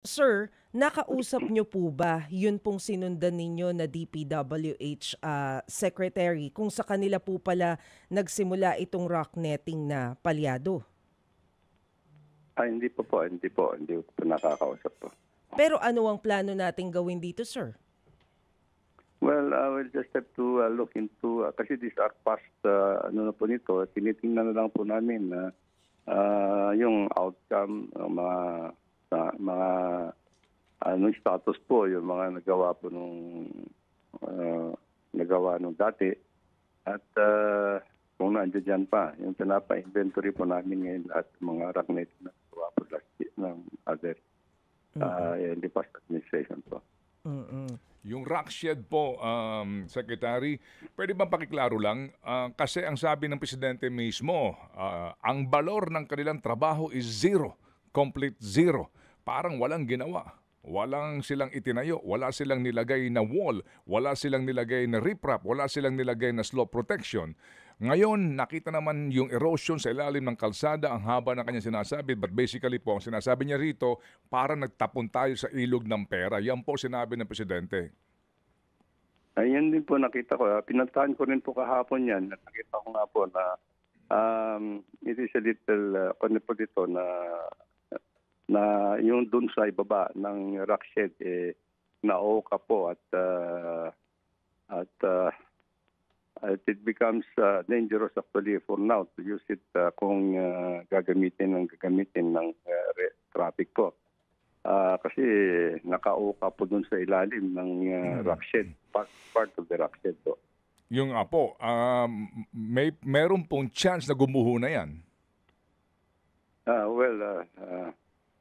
Sir, nakausap niyo po ba yun pong sinundan ninyo na DPWH secretary kung sa kanila po pala nagsimula itong rock netting na palyado? Hindi po po, hindi po. Hindi ko po nakakausap po. Pero ano ang plano nating gawin dito, sir? Well, we'll just have to look into, kasi these are past, ano na po nito, tinitingnan na lang po namin na yung outcome, mga anong status po, yung mga nagawa po nagawa nung dati. At kung nandiyan dyan pa, yung pinapa-inventory po namin ngayon lahat ng mga rocknet na nagawa po last year ng other in the past administration po. Yung rock shed po, Secretary, pwede bang pakiklaro lang? Kasi ang sabi ng Presidente mismo, ang balor ng kanilang trabaho is zero, complete zero. Parang walang ginawa. Walang silang itinayo, wala silang nilagay na wall, wala silang nilagay na riprap, wala silang nilagay na slope protection. Ngayon, nakita naman yung erosion sa ilalim ng kalsada, ang haba ng kanyang sinasabi, but basically po, ang sinasabi niya rito, parang nagtapon tayo sa ilog ng pera. Yan po sinabi ng Presidente. Ayan din po nakita ko. Pinuntahan ko rin po kahapon yan. Nakita ko nga po na it is a little, ano po dito, na yung dun sa ibaba ng rock shed, na-oka po at it becomes dangerous actually for now to use it kung gagamitin ng traffic po. Kasi naka-oka po dun sa ilalim ng rock shed, part of the rock shed po. Yung apo, meron pong chance na gumuho na yan.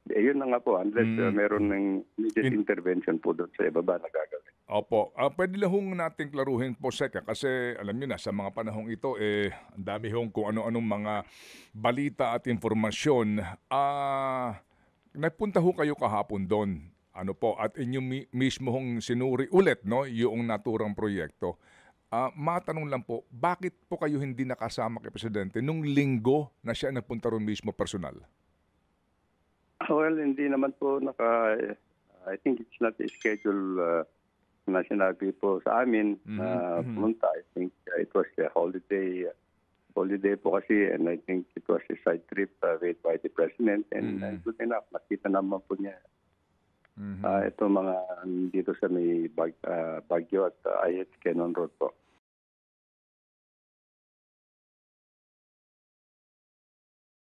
Yun na nga po, unless meron ng immediate intervention po doon sa ibaba na gagawin. Opo. Pwede lang hong natin klaruhin po, Sek, kasi alam niyo na, sa mga panahong ito, ang dami hong kung ano-anong mga balita at informasyon. Nagpunta ho kayo kahapon doon. Ano po, at inyo mismo hong sinuri ulit, no, yung naturang proyekto. Matanong lang po, bakit po kayo hindi nakasama kay Presidente nung linggo na siya nagpunta ron mismo personal? Well, hindi naman po I think it's not a schedule na sinabi po sa amin na pumunta. I think it was a holiday po kasi, and I think it was a side trip made by the President, and good enough, nakita naman po niya. Ito mga dito sa may Baguio at IH Quezon Road po.